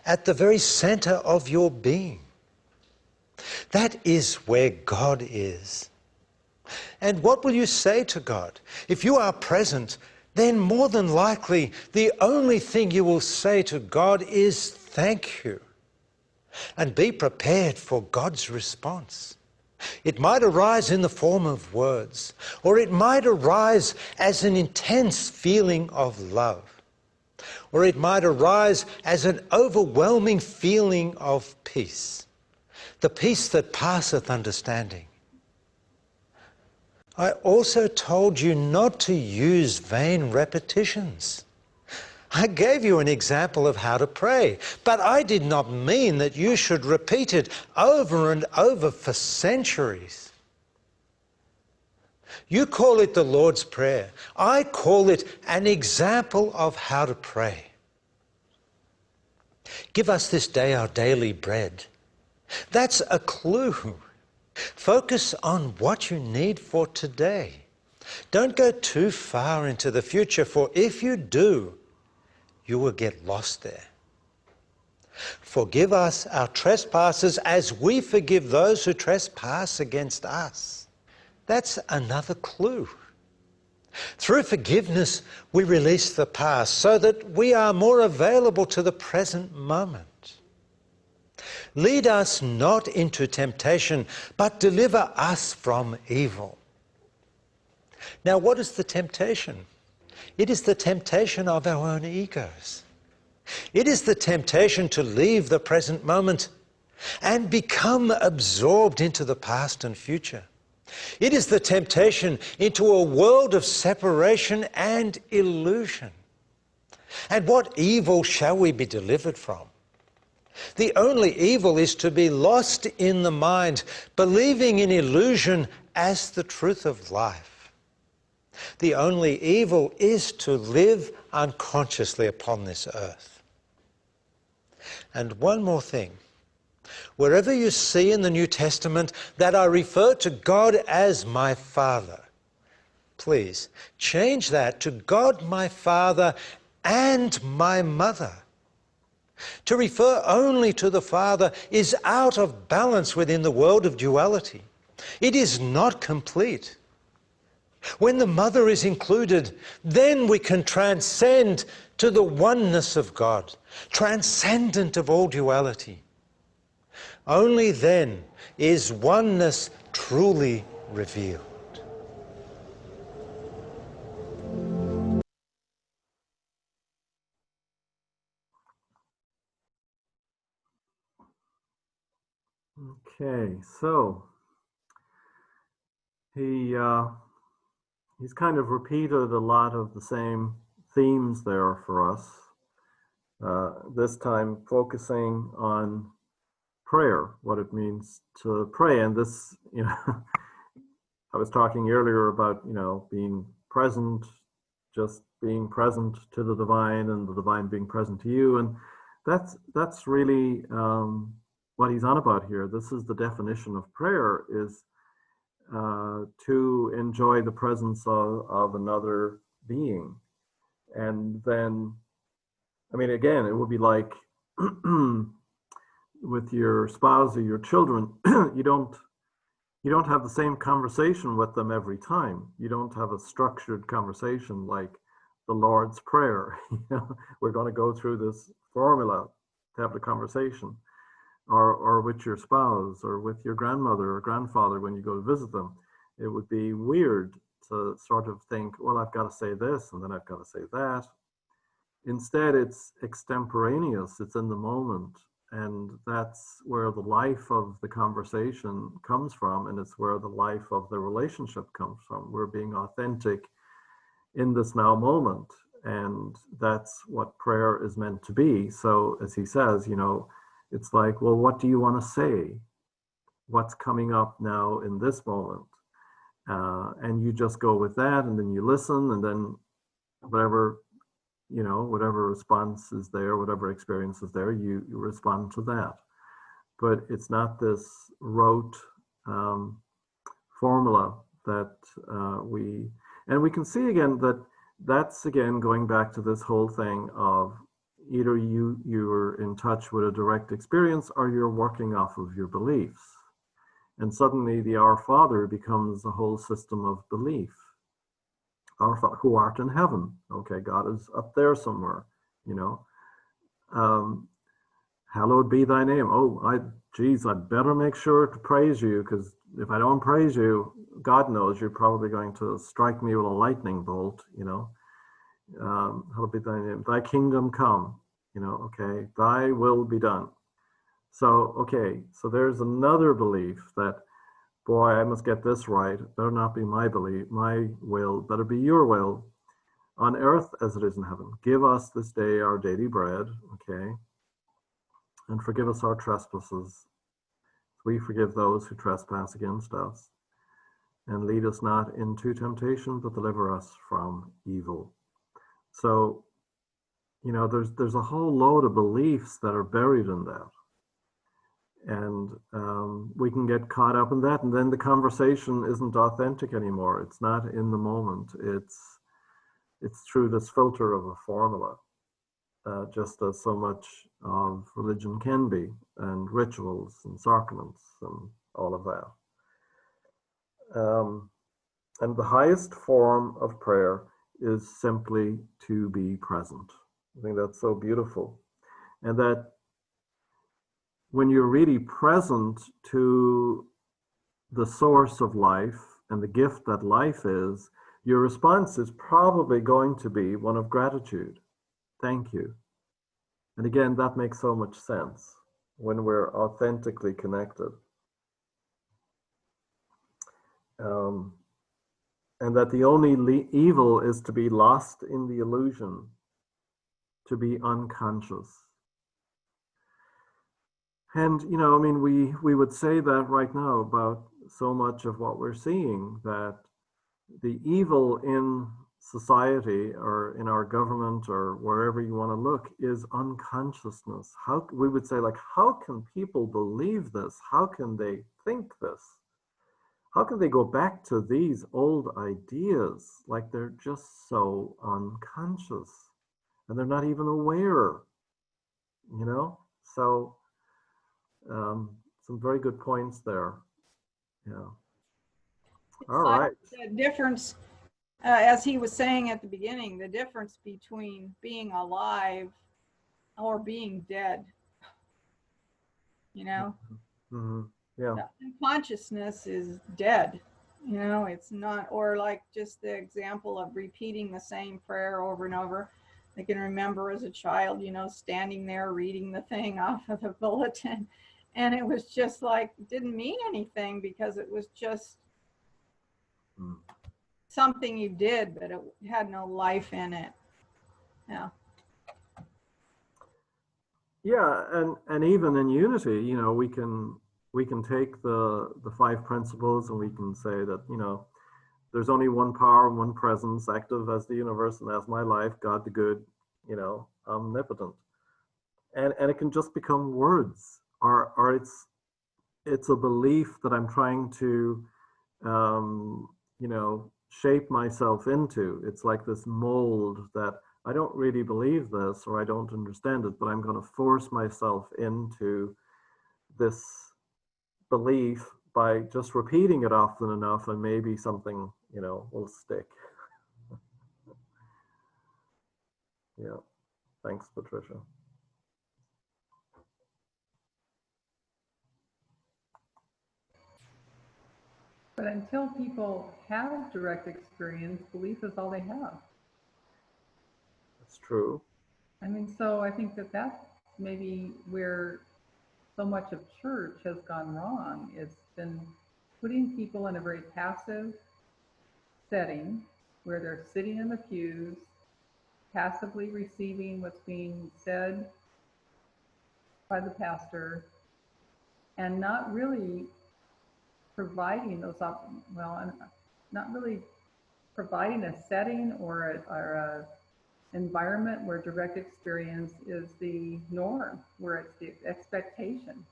at the very center of your being. That is where God is. And what will you say to God? If you are present, then more than likely the only thing you will say to God is thank you. And be prepared for God's response. It might arise in the form of words, or it might arise as an intense feeling of love, or it might arise as an overwhelming feeling of peace, the peace that passeth understanding. I also told you not to use vain repetitions. I gave you an example of how to pray, but I did not mean that you should repeat it over and over for centuries. You call it the Lord's Prayer. I call it an example of how to pray. Give us this day our daily bread. That's a clue. Focus on what you need for today. Don't go too far into the future, for if you do, you will get lost there. Forgive us our trespasses as we forgive those who trespass against us. That's another clue. Through forgiveness, we release the past so that we are more available to the present moment. Lead us not into temptation, but deliver us from evil. Now, what is the temptation? It is the temptation of our own egos. It is the temptation to leave the present moment and become absorbed into the past and future. It is the temptation into a world of separation and illusion. And what evil shall we be delivered from? The only evil is to be lost in the mind, believing in illusion as the truth of life. The only evil is to live unconsciously upon this earth. And one more thing. Wherever you see in the New Testament that I refer to God as my Father, please change that to God my Father and my Mother. To refer only to the Father is out of balance within the world of duality. It is not complete. When the Mother is included, then we can transcend to the oneness of God, transcendent of all duality. Only then is oneness truly revealed. Okay, so he's kind of repeated a lot of the same themes there for us. This time focusing on prayer, what it means to pray. And this, you know, I was talking earlier about, you know, being present, just being present to the divine and the divine being present to you. And that's really what he's on about here. This is the definition of prayer, is to enjoy the presence of another being. And then, I mean, again, it would be like with your spouse or your children, you don't have the same conversation with them every time. You don't have a structured conversation like the Lord's Prayer. You know, we're going to go through this formula to have the conversation, or with your spouse, or with your grandmother or grandfather when you go to visit them. It would be weird to sort of think, well, I've got to say this and then I've got to say that. Instead, it's extemporaneous, it's in the moment. And that's where the life of the conversation comes from, and it's where the life of the relationship comes from. We're being authentic in this now moment, and that's what prayer is meant to be. So, as he says, you know, it's like, well, what do you want to say? What's coming up now in this moment? And you just go with that, and then you listen, and then whatever, you know, whatever response is there, whatever experience is there, you respond to that. But it's not this rote formula that we can see again that that's again going back to this whole thing of either you're in touch with a direct experience or you're working off of your beliefs. And suddenly the Our Father becomes a whole system of belief. Our Father, who art in heaven. Okay, God is up there somewhere, you know. Hallowed be thy name. Oh, I'd better make sure to praise you, because if I don't praise you, God knows you're probably going to strike me with a lightning bolt, you know. Hallowed be thy name. Thy kingdom come, you know, okay. Thy will be done. So, okay, so there's another belief that, boy, I must get this right. It better not be my belief, my will, better be your will, on earth as it is in heaven. Give us this day our daily bread, okay? And forgive us our trespasses. We forgive those who trespass against us. And lead us not into temptation, but deliver us from evil. So, you know, there's a whole load of beliefs that are buried in that. And we can get caught up in that, and then the conversation isn't authentic anymore. It's not in the moment. It's through this filter of a formula, just as so much of religion can be, and rituals and sacraments and all of that. And the highest form of prayer is simply to be present. I think that's so beautiful. And that when you're really present to the source of life and the gift that life is, your response is probably going to be one of gratitude. Thank you. And again, that makes so much sense when we're authentically connected. And that the only evil is to be lost in the illusion, to be unconscious. And, you know, I mean, we would say that right now about so much of what we're seeing, that the evil in society or in our government or wherever you want to look is unconsciousness. How we would say, like, how can people believe this? How can they think this? How can they go back to these old ideas? Like, they're just so unconscious and they're not even aware, you know? So, some very good points there. Yeah. All right. The difference, as he was saying at the beginning, the difference between being alive or being dead, you know? Mm-hmm. Yeah. Consciousness is dead, you know, it's not, or like just the example of repeating the same prayer over and over. I can remember as a child, you know, standing there reading the thing off of the bulletin, and it was just like, it didn't mean anything because it was just something you did, but it had no life in it. Yeah. Yeah, and even in unity, you know, we can take the five principles and we can say that, you know, there's only one power and one presence, active as the universe and as my life, God the good, you know, omnipotent. And it can just become words, or it's a belief that I'm trying to you know, shape myself into. It's like this mold that I don't really believe this or I don't understand it, but I'm going to force myself into this belief by just repeating it often enough, and maybe something, you know, will stick. Yeah. Thanks, Patricia. But until people have direct experience, belief is all they have. That's true. I mean, so I think that that's maybe where so much of church has gone wrong. It's been putting people in a very passive setting where they're sitting in the pews, passively receiving what's being said by the pastor, and not really providing those not really providing a setting or a environment where direct experience is the norm, where it's the expectation.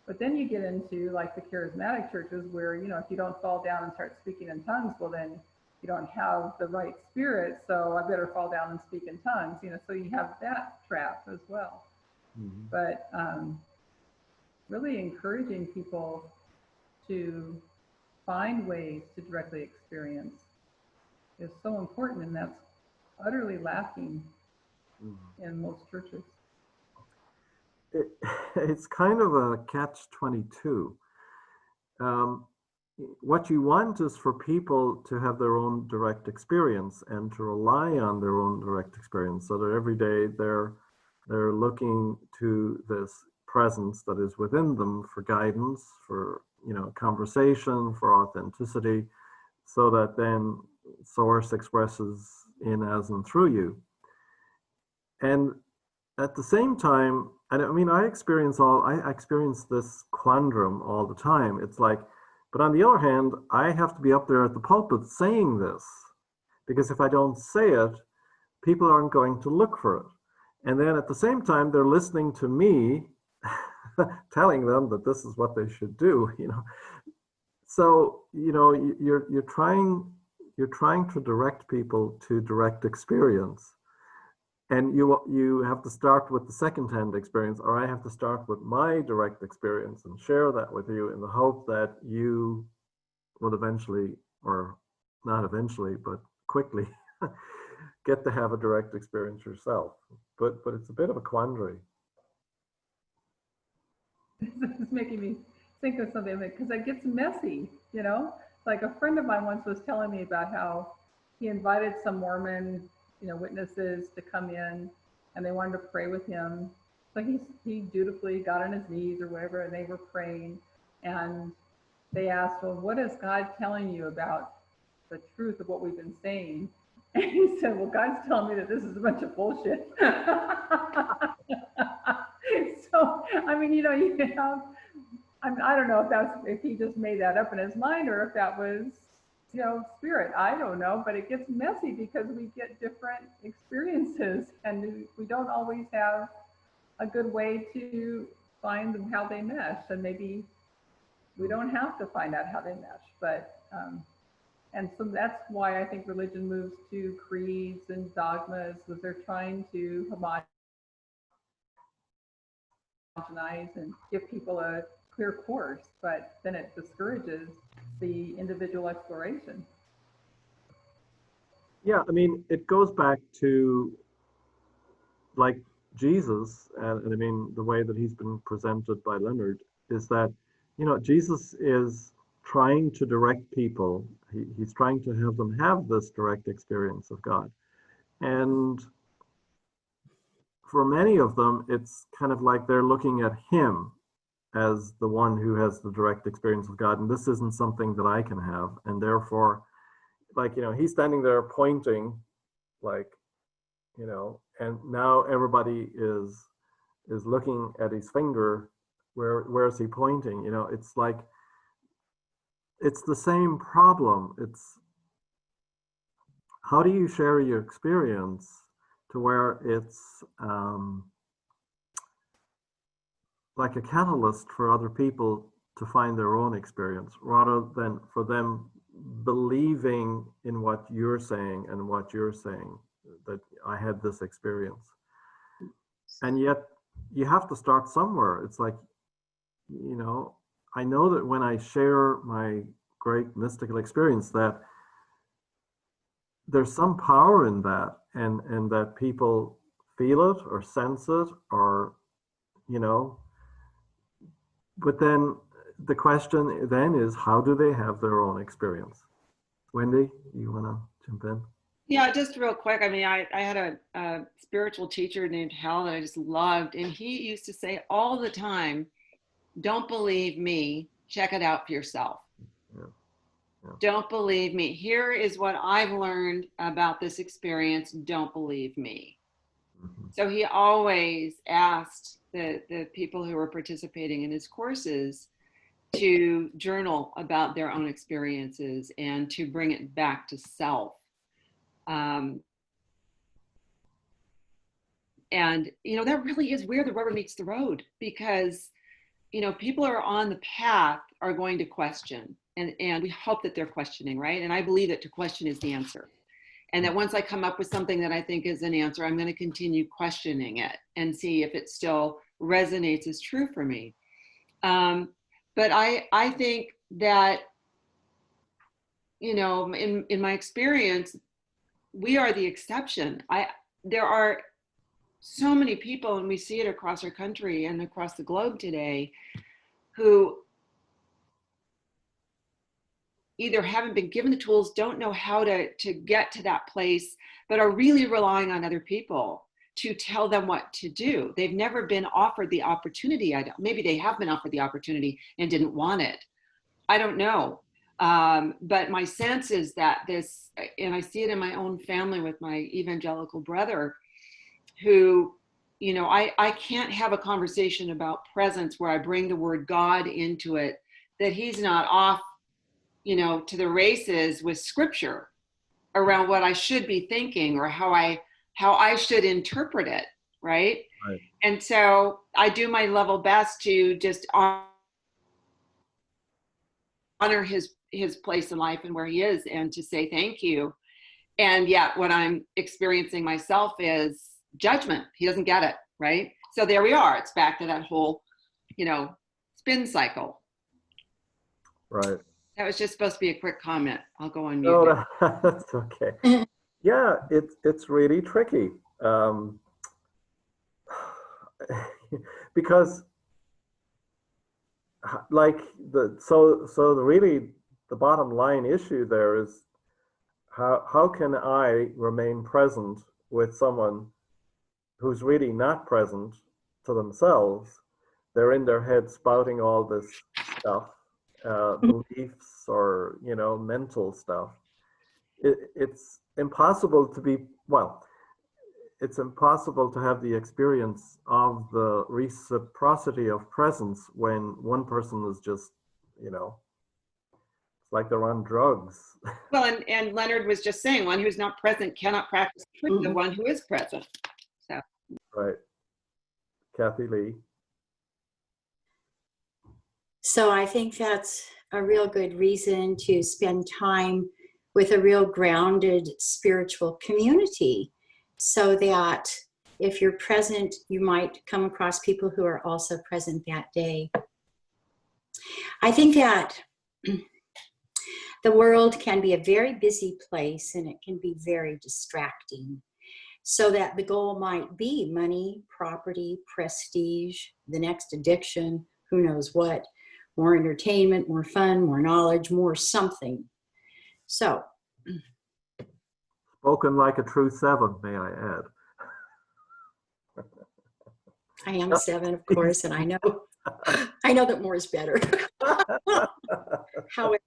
But then you get into like the charismatic churches where, you know, if you don't fall down and start speaking in tongues, well, then you don't have the right spirit, so I better fall down and speak in tongues, you know, so you have that trap as well. Mm-hmm. But really encouraging people to find ways to directly experience is so important, and that's utterly lacking in most churches. It's kind of a catch-22. What you want is for people to have their own direct experience and to rely on their own direct experience, so that every day they're looking to this presence that is within them for guidance, for, you know, conversation, for authenticity, so that then Source expresses in, as, and through you. And at the same time, and I mean, I experience this quandrum all the time. It's like, but on the other hand, I have to be up there at the pulpit saying this, because if I don't say it, people aren't going to look for it. And then at the same time, they're listening to me telling them that this is what they should do, you know. So, you know, you're trying to direct people to direct experience. And you have to start with the second-hand experience, or I have to start with my direct experience and share that with you in the hope that you will eventually, or not eventually, but quickly, get to have a direct experience yourself. But it's a bit of a quandary. It's making me think of something, because it gets messy, you know? Like a friend of mine once was telling me about how he invited some Mormon, you know, witnesses to come in, and they wanted to pray with him. So he dutifully got on his knees or whatever, and they were praying. And they asked, well, what is God telling you about the truth of what we've been saying? And he said, well, God's telling me that this is a bunch of bullshit. So, I mean, you know, you have, I don't know if he just made that up in his mind, or if that was, you know, spirit. I don't know, but it gets messy because we get different experiences, and we don't always have a good way to find them, how they mesh. And maybe we don't have to find out how they mesh, but and so that's why I think religion moves to creeds and dogmas, that they're trying to homogenize and give people a clear course, but then it discourages the individual exploration. Yeah, I mean, it goes back to like Jesus, and I mean, the way that he's been presented by Leonard is that, you know, Jesus is trying to direct people. He's trying to have them have this direct experience of God. And for many of them, it's kind of like they're looking at him as the one who has the direct experience of God. And this isn't something that I can have. And therefore, like, you know, he's standing there pointing, like, you know, and now everybody is is looking at his finger, where is he pointing? You know, it's like, it's the same problem. It's how do you share your experience to where it's like a catalyst for other people to find their own experience, rather than for them believing in what you're saying and what you're saying, that I had this experience. And yet you have to start somewhere. It's like, you know, I know that when I share my great mystical experience, that there's some power in that, and that people feel it or sense it, or, you know, but then the question then is, how do they have their own experience? Wendy, you want to jump in? Yeah, just real quick. I mean, I had a spiritual teacher named Hal that I just loved. And he used to say all the time, don't believe me, check it out for yourself. Yeah. Yeah. Don't believe me. Here is what I've learned about this experience. Don't believe me. Mm-hmm. So he always asked the people who were participating in his courses to journal about their own experiences and to bring it back to self. And, you know, that really is where the rubber meets the road, because, you know, people are on the path are going to question, and we hope that they're questioning, right? And I believe that to question is the answer. And that once I come up with something that I think is an answer, I'm going to continue questioning it and see if it still resonates as true for me. But I think that, you know, in my experience, we are the exception. There are so many people, and we see it across our country and across the globe today, who either haven't been given the tools, don't know how to get to that place, but are really relying on other people to tell them what to do. They've never been offered the opportunity. Maybe they have been offered the opportunity and didn't want it. I don't know. But my sense is that this, and I see it in my own family with my evangelical brother, who, you know, I can't have a conversation about presence where I bring the word God into it, that he's not off, you know, to the races with scripture around what I should be thinking or how I should interpret it, right? Right. And so I do my level best to just honor his place in life and where he is, and to say thank you. And yet what I'm experiencing myself is judgment. He doesn't get it, right? So there we are. It's back to that whole, you know, spin cycle. Right. That was just supposed to be a quick comment. I'll go on mute. No, that's okay. Yeah, it's really tricky. Because like really the bottom line issue there is, how can I remain present with someone who's really not present to themselves? They're in their head spouting all this stuff, beliefs or, you know, mental stuff. It's impossible to be, well, it's impossible to have the experience of the reciprocity of presence when one person is just, you know, it's like they're on drugs. Well, and Leonard was just saying, one who's not present cannot practice truth of one who is present. So. Right. Kathy Lee. So I think that's a real good reason to spend time with a real grounded spiritual community, so that if you're present, you might come across people who are also present that day. I think that the world can be a very busy place, and it can be very distracting, so that the goal might be money, property, prestige, the next addiction, who knows what, more entertainment, more fun, more knowledge, more something. So. Spoken like a true 7, may I add. I am a 7, of course, and I know that more is better. However,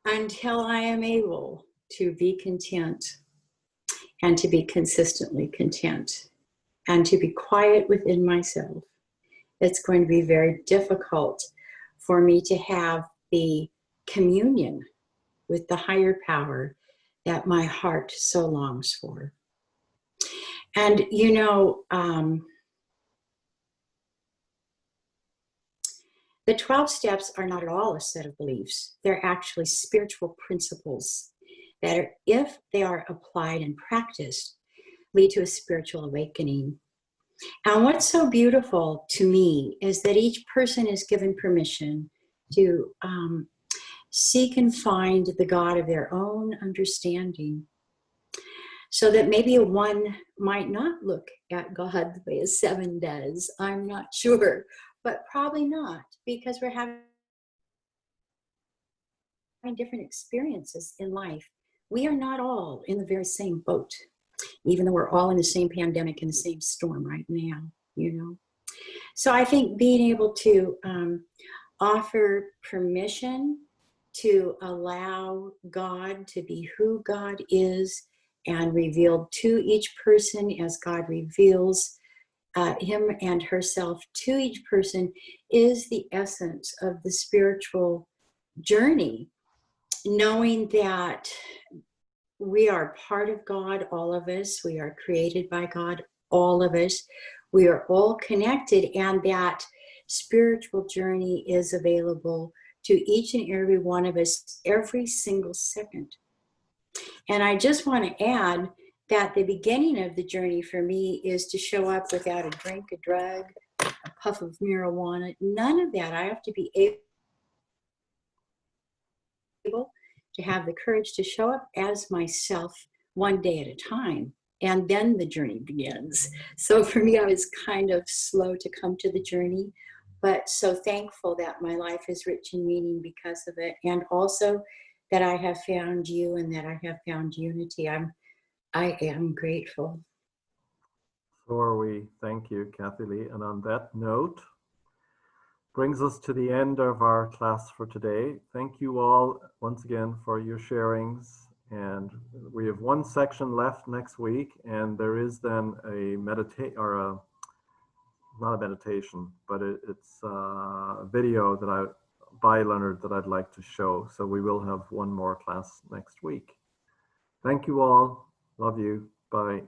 until I am able to be content and to be consistently content, and to be quiet within myself, it's going to be very difficult for me to have the communion with the higher power that my heart so longs for. And, you know, the 12 steps are not at all a set of beliefs. They're actually spiritual principles that, are, if they are applied and practiced, lead to a spiritual awakening. And what's so beautiful to me is that each person is given permission to seek and find the God of their own understanding. So that maybe a 1 might not look at God the way a 7 does. I'm not sure, but probably not, because we're having different experiences in life. We are not all in the very same boat, even though we're all in the same pandemic and the same storm right now, you know. So I think being able to offer permission to allow God to be who God is and revealed to each person as God reveals him and herself to each person is the essence of the spiritual journey. Knowing that we are part of God, all of us. We are created by God, all of us. We are all connected, and that spiritual journey is available to each and every one of us every single second. And I just want to add that the beginning of the journey for me is to show up without a drink, a drug, a puff of marijuana, none of that. I have to be able to have the courage to show up as myself one day at a time. And then the journey begins. So for me, I was kind of slow to come to the journey, but so thankful that my life is rich in meaning because of it. And also that I have found you and that I have found unity. I am grateful. So are we. Thank you, Kathy Lee. And on that note, brings us to the end of our class for today. Thank you all once again for your sharings. And we have one section left next week, and there is then a not a meditation, but it's a video that by Leonard that I'd like to show. So we will have one more class next week. Thank you all. Love you. Bye.